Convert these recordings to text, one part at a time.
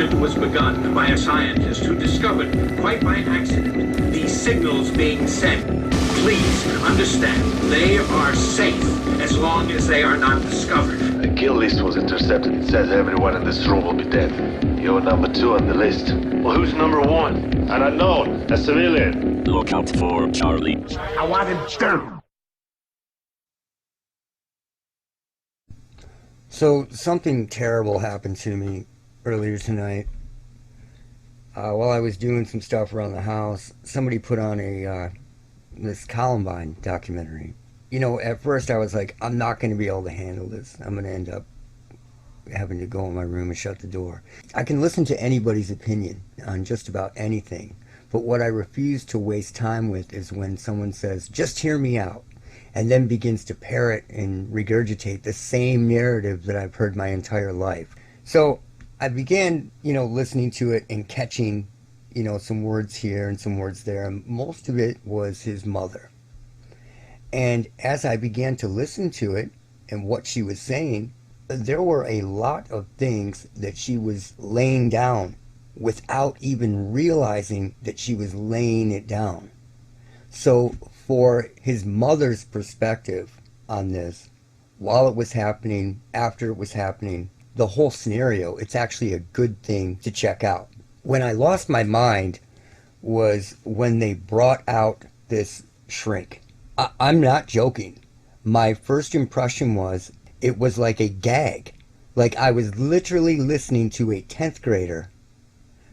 experiment was begun by a scientist who discovered, quite by accident, these signals being sent. Please understand, they are safe as long as they are not discovered. A kill list was intercepted. It says everyone in this room will be dead. You're number 2 on the list. Well, who's number 1? An unknown, a civilian. Look out for Charlie. I want him down. So, something terrible happened to me earlier tonight. While I was doing some stuff around the house, somebody put on this Columbine documentary. You know, at first I was like, I'm not going to be able to handle this. I'm going to end up having to go in my room and shut the door. I can listen to anybody's opinion on just about anything, but what I refuse to waste time with is when someone says, just hear me out, and then begins to parrot and regurgitate the same narrative that I've heard my entire life. So I began, listening to it and catching, some words here and some words there, and most of it was his mother. And as I began to listen to it and what she was saying, there were a lot of things that she was laying down without even realizing that she was laying it down. So for his mother's perspective on this, while it was happening, after it was happening, the whole scenario, it's actually a good thing to check out. When I lost my mind was when they brought out this shrink. I'm not joking. My first impression was it was like a gag. Like I was literally listening to a 10th grader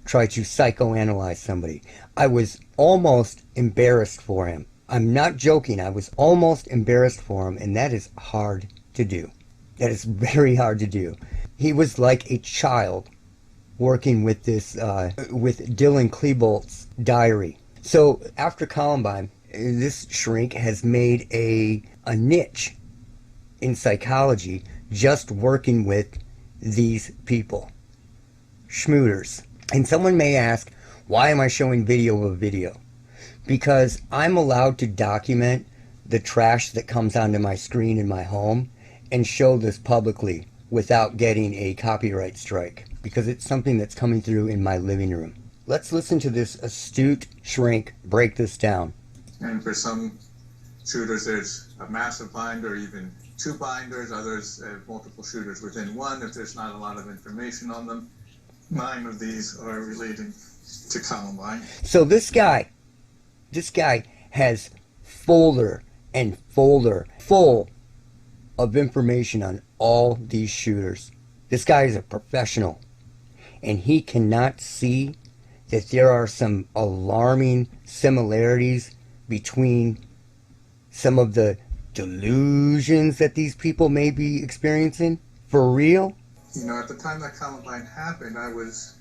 try to psychoanalyze somebody. I was almost embarrassed for him. I'm not joking. I was almost embarrassed for him, and that is hard to do. That is very hard to do. He was like a child working with this, with Dylan Klebold's diary. So after Columbine, this shrink has made a niche in psychology just working with these people, schmooters. And someone may ask, why am I showing video of a video? Because I'm allowed to document the trash that comes onto my screen in my home and show this publicly without getting a copyright strike, because it's something that's coming through in my living room. Let's listen to this astute shrink break this down. And for some shooters, there's a massive binder, even 2 binders. Others have multiple shooters within one if there's not a lot of information on them. 9 of these are related to Columbine. So this guy has folder and folder full of information on all these shooters. This guy is a professional, and he cannot see that there are some alarming similarities between some of the delusions that these people may be experiencing. For real? At the time that Columbine happened, I was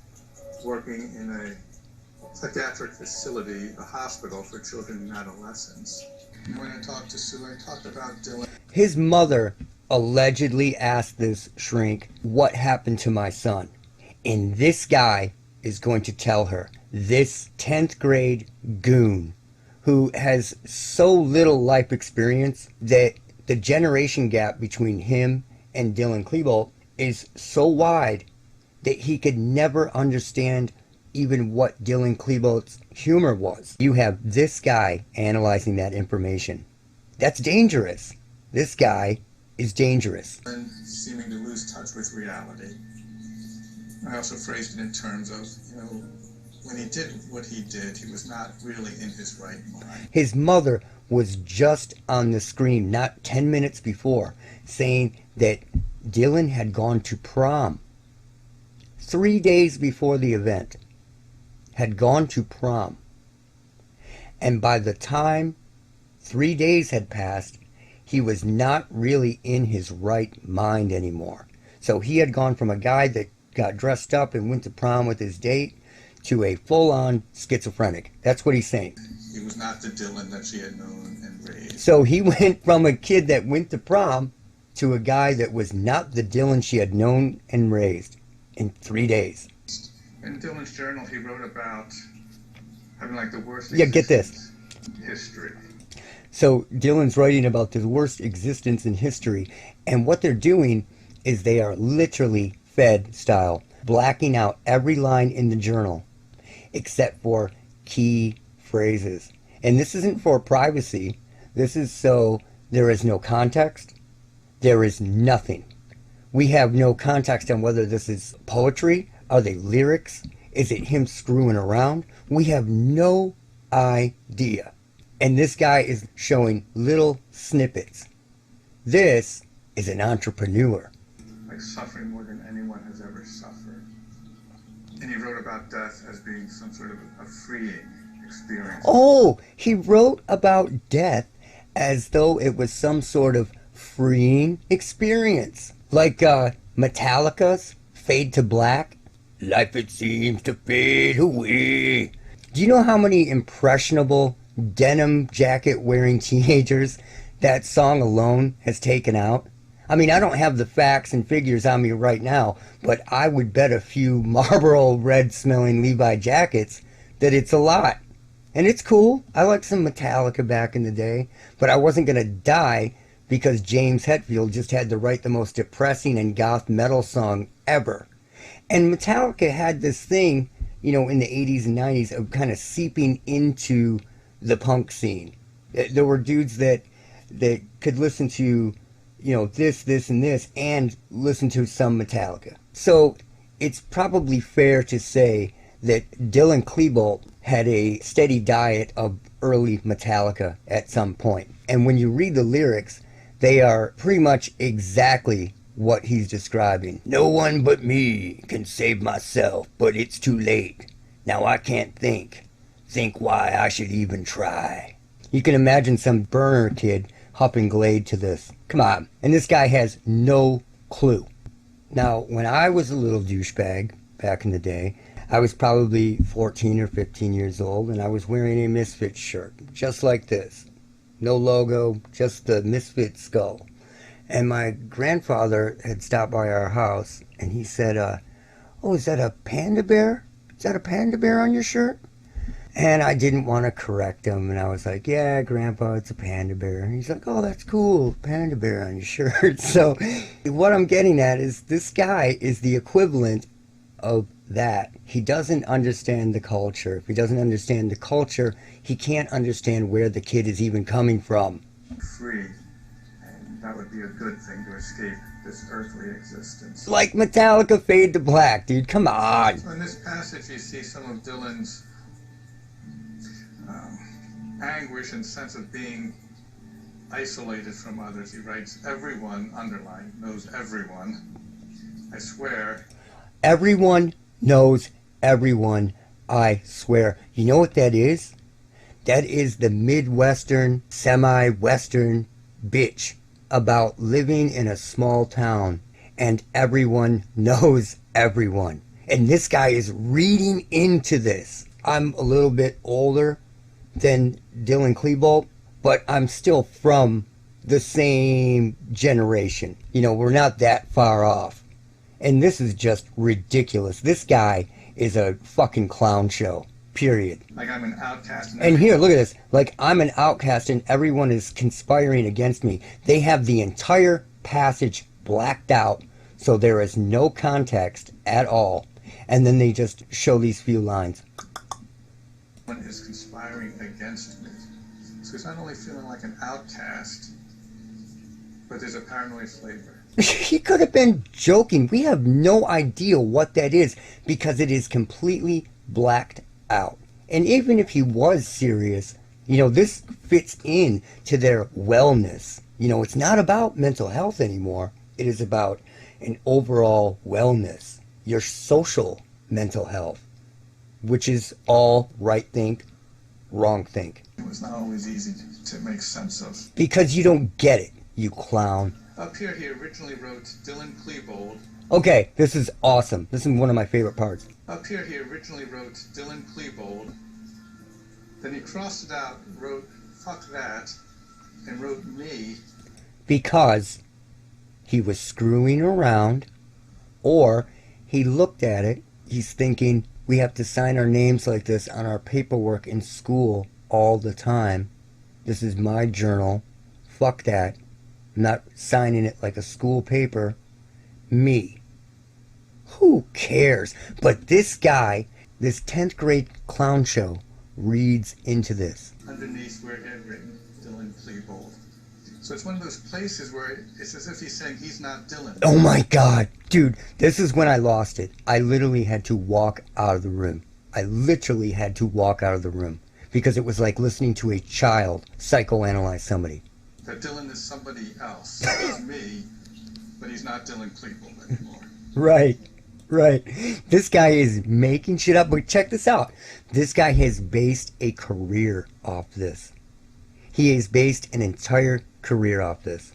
working in a psychiatric facility, a hospital for children and adolescents. When I talked to Sue, I talked about Dylan. His mother allegedly asked this shrink, what happened to my son? And this guy is going to tell her, this 10th grade goon who has so little life experience that the generation gap between him and Dylan Klebold is so wide that he could never understand even what Dylan Klebold's humor was. You have this guy analyzing that information. That's dangerous. This guy is dangerous. And seeming to lose touch with reality. I also phrased it in terms of, when he did what he did, he was not really in his right mind. His mother was just on the screen not 10 minutes before saying that Dylan had gone to prom. 3 days before the event. Had gone to prom. And by the time 3 days had passed, he was not really in his right mind anymore. So he had gone from a guy that got dressed up and went to prom with his date to a full-on schizophrenic. That's what he's saying. He was not the Dylan that she had known and raised. So he went from a kid that went to prom to a guy that was not the Dylan she had known and raised in 3 days. In Dylan's journal, he wrote about having the worst get this. History. So Dylan's writing about the worst existence in history, and what they're doing is they are literally Fed style blacking out every line in the journal except for key phrases. And this isn't for privacy. This is so there is no context. There is nothing. We have no context on whether this is poetry. Are they lyrics? Is it him screwing around? We have no idea. And this guy is showing little snippets. This is an entrepreneur. Like suffering more than anyone has ever suffered. And he wrote about death as being some sort of a freeing experience. Oh, he wrote about death as though it was some sort of freeing experience. Like Metallica's Fade to Black. Life it seems to fade away. Do you know how many impressionable denim jacket wearing teenagers that song alone has taken out? I mean, I don't have the facts and figures on me right now, but I would bet a few Marlboro red smelling Levi jackets that it's a lot. And it's cool. I like some Metallica back in the day, but I wasn't going to die because James Hetfield just had to write the most depressing and goth metal song ever. And Metallica had this thing, you know, in the 80s and 90s of kind of seeping into the punk scene. There were dudes that could listen to, you know, this, and this, and listen to some Metallica. So it's probably fair to say that Dylan Klebold had a steady diet of early Metallica at some point. And when you read the lyrics, they are pretty much exactly what he's describing. No one but me can save myself, but it's too late. Now I can't think why I should even try. You can imagine some burner kid hopping Glade to this. Come on. And this guy has no clue. Now, when I was a little douchebag back in the day, I was probably 14 or 15 years old, and I was wearing a Misfits shirt, just like this. No logo, just the Misfits skull. And my grandfather had stopped by our house, and he said, oh, is that a panda bear? Is that a panda bear on your shirt? And I didn't want to correct him, and I was like, yeah, Grandpa, it's a panda bear. And he's like, oh, that's cool, panda bear on your shirt. So what I'm getting at is this guy is the equivalent of that. He doesn't understand the culture. If he doesn't understand the culture, he can't understand where the kid is even coming from. Free. And that would be a good thing to escape this earthly existence. Like Metallica Fade to Black, dude. Come on. So in this passage, you see some of Dylan's anguish and sense of being isolated from others. He writes, everyone, underlined, knows everyone. I swear. Everyone knows everyone, I swear. You know what that is? That is the Midwestern, semi-Western bitch about living in a small town and everyone knows everyone. And this guy is reading into this. I'm a little bit older than Dylan Klebold, but I'm still from the same generation. You know, we're not that far off. And this is just ridiculous. This guy is a fucking clown show. Period. Like I'm an outcast. And here, look at this. Like I'm an outcast and everyone is conspiring against me. They have the entire passage blacked out, so there is no context at all. And then they just show these few lines. Someone is conspiring against me. So he's not only feeling like an outcast, but there's a paranoid flavor. He could have been joking. We have no idea what that is because it is completely blacked out. And even if he was serious, you know, this fits in to their wellness. You know, it's not about mental health anymore. It is about an overall wellness, your social mental health, which is all right think, wrong think. It was not always easy to make sense of. Because you don't get it, you clown. Up here, he originally wrote Dylan Klebold. Okay, this is awesome. This is one of my favorite parts. Up here, he originally wrote Dylan Klebold. Then he crossed it out, wrote fuck that, and wrote me. Because he was screwing around, or he looked at it, he's thinking, we have to sign our names like this on our paperwork in school all the time. This is my journal. Fuck that. I'm not signing it like a school paper. Me. Who cares? But this guy, this 10th grade clown show, reads into this. Underneath where it written, Dylan Klebold. So it's one of those places where it's as if he's saying he's not Dylan. Oh my God, dude, this is when I lost it. I literally had to walk out of the room. I literally had to walk out of the room because it was like listening to a child psychoanalyze somebody. That Dylan is somebody else. He's me, but he's not Dylan Klebold anymore. Right. This guy is making shit up, but check this out. This guy has based a career off this. He has based an entire career off this.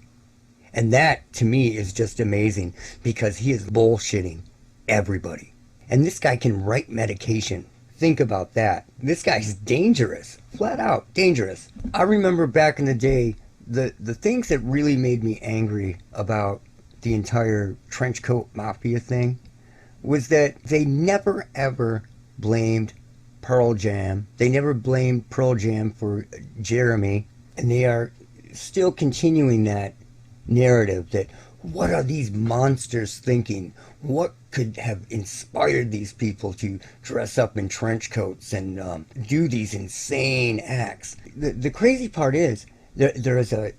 And that, to me, is just amazing because he is bullshitting everybody. And this guy can write medication. Think about that. This guy's dangerous. Flat out dangerous. I remember back in the day, the things that really made me angry about the entire trench coat mafia thing was that they never ever blamed Pearl Jam. They never blamed Pearl Jam for Jeremy. And they are still continuing that narrative that what are these monsters thinking? What could have inspired these people to dress up in trench coats and do these insane acts? The crazy part is there is a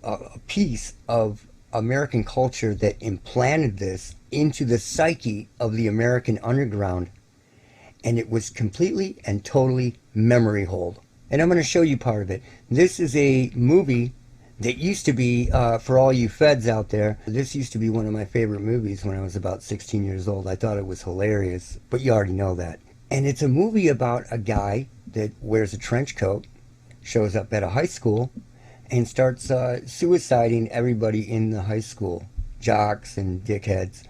piece of American culture that implanted this into the psyche of the American underground, and it was completely and totally memory hold. And I'm going to show you part of it. This is a movie that used to be, for all you feds out there, this used to be one of my favorite movies when I was about 16 years old. I thought it was hilarious, but you already know that. And it's a movie about a guy that wears a trench coat, shows up at a high school, and starts suiciding everybody in the high school, jocks and dickheads.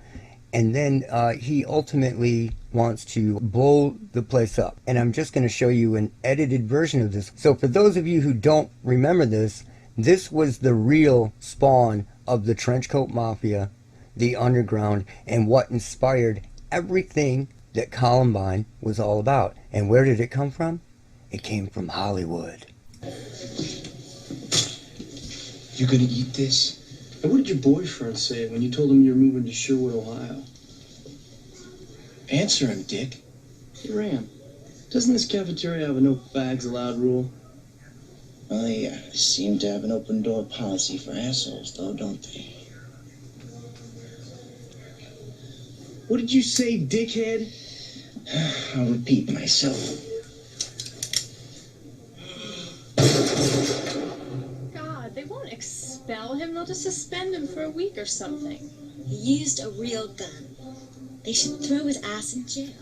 And then he ultimately wants to blow the place up. And I'm just going to show you an edited version of this. So for those of you who don't remember this, this was the real spawn of the Trenchcoat Mafia, the underground, and what inspired everything that Columbine was all about. And where did it come from? It came from Hollywood. You gonna eat this? And what did your boyfriend say when you told him you were moving to Sherwood, Ohio? Answer him, Dick. Hey, Ram, doesn't this cafeteria have a no bags allowed rule? Well, they seem to have an open door policy for assholes, though, don't they? What did you say, dickhead? I'll repeat myself. God, they won't expel him. They'll just suspend him for a week or something. He used a real gun. They should throw his ass in jail.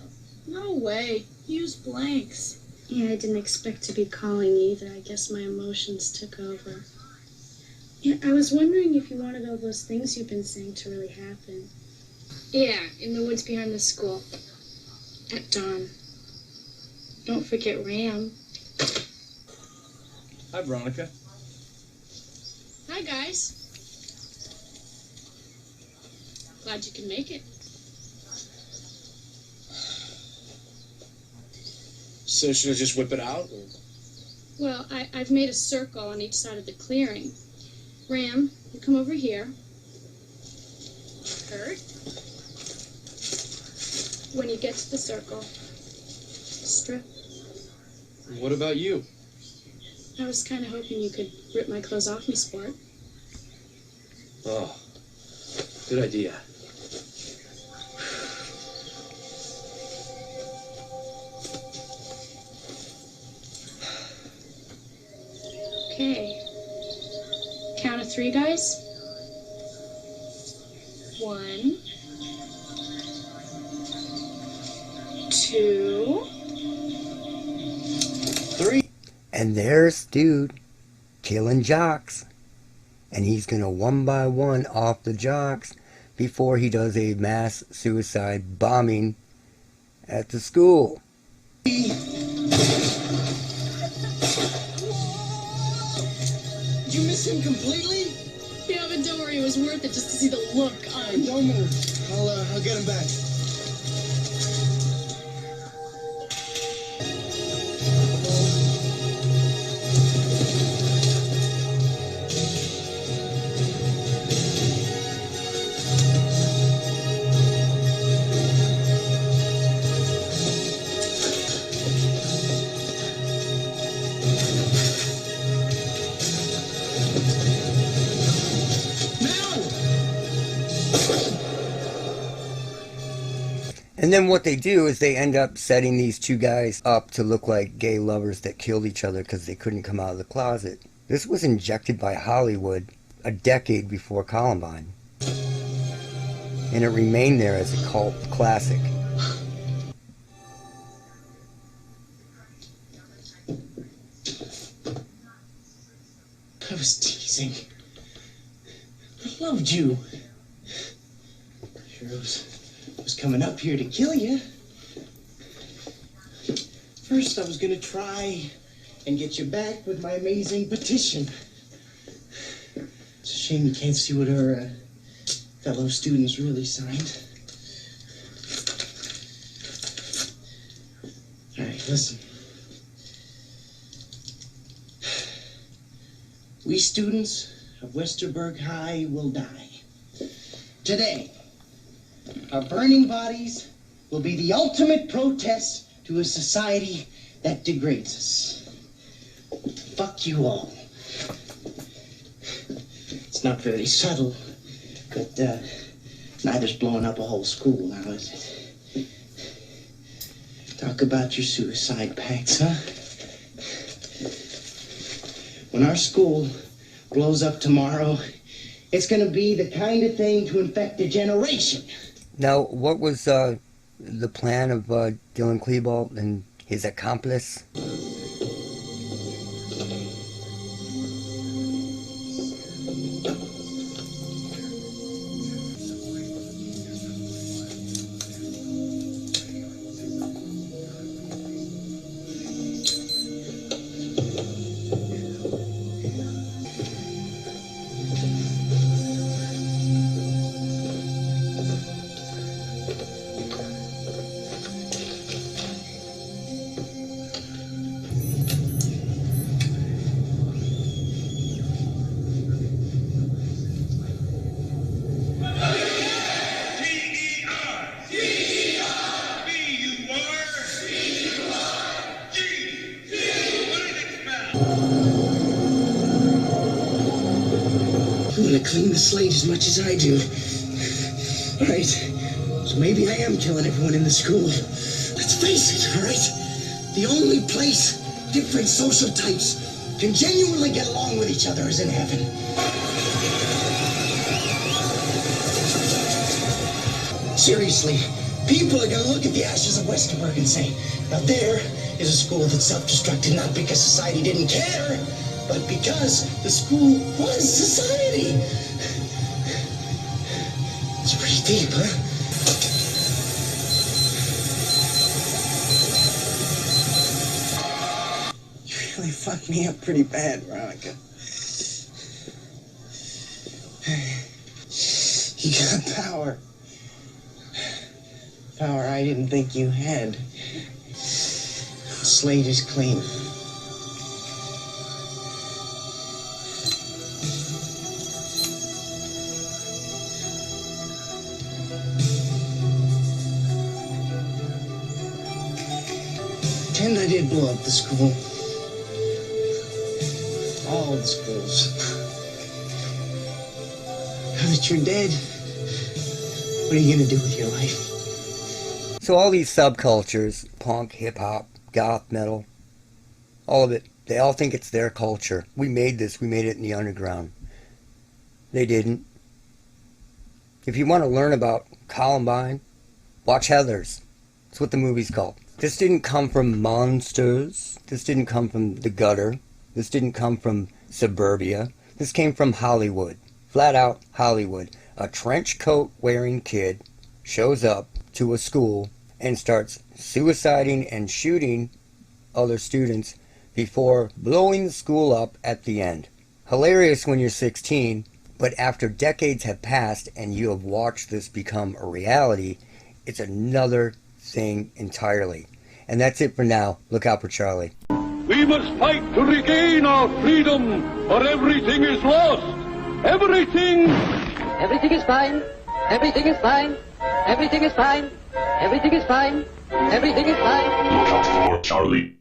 No way. He used blanks. Yeah, I didn't expect to be calling either. I guess my emotions took over. Yeah, I was wondering if you wanted all those things you've been saying to really happen. Yeah, in the woods behind the school. At dawn. Don't forget Ram. Hi, Veronica. Hi, guys. Glad you can make it. So should I just whip it out? Or? Well, I've made a circle on each side of the clearing. Ram, you come over here. Kurt. When you get to the circle, strip. What about you? I was kind of hoping you could rip my clothes off me, sport. Oh, good idea. Okay. Count of 3, guys. 1, 2, 3. And there's dude killing jocks. And he's going to one by one off the jocks before he does a mass suicide bombing at the school. Did you miss him completely? yeah, but don't worry, it was worth it just to see the look on. Don't move. I'll get him back. And then what they do is they end up setting these two guys up to look like gay lovers that killed each other because they couldn't come out of the closet. This was injected by Hollywood a decade before Columbine. And it remained there as a cult classic. I was teasing. I loved you. Sure was coming up here to kill you. First, I was gonna try and get you back with my amazing petition. It's a shame you can't see what our fellow students really signed. All right, listen. We students of Westerberg High will die. Today, our burning bodies will be the ultimate protest to a society that degrades us. Fuck you all. It's not very subtle, but neither's blowing up a whole school now, is it? Talk about your suicide pacts, huh? When our school blows up tomorrow, it's going to be the kind of thing to infect a generation. Now, what was the plan of Dylan Klebold and his accomplice? 'You want to clean the slate as much as I do. All right, so maybe I am killing everyone in the school. Let's face it, all right? The only place different social types can genuinely get along with each other is in heaven. Seriously, people are going to look at the ashes of Westerberg and say, now there is a school that self-destructed not because society didn't care, but because the school was society. It's pretty deep, huh? You really fucked me up pretty bad, Veronica. You got power. Power I didn't think you had. The slate is clean. Pretend I did blow up the school. All the schools. Now that you're dead, what are you gonna do with your life? So all these subcultures, punk, hip-hop, goth, metal, all of it, they all think it's their culture. We made this, we made it in the underground. They didn't. If you want to learn about Columbine, watch Heathers. That's what the movie's called. This didn't come from monsters. This didn't come from the gutter. This didn't come from suburbia. This came from Hollywood. Flat out Hollywood. A trench coat wearing kid shows up to a school and starts suiciding and shooting other students before blowing the school up at the end. Hilarious when you're 16, but after decades have passed and you have watched this become a reality, it's another thing entirely. And that's it for now. Look out for Charlie. We must fight to regain our freedom, or everything is lost. Everything! Everything is fine. Everything is fine. Everything is fine. Everything is fine. Everything is fine. Lookoutfa Charlie.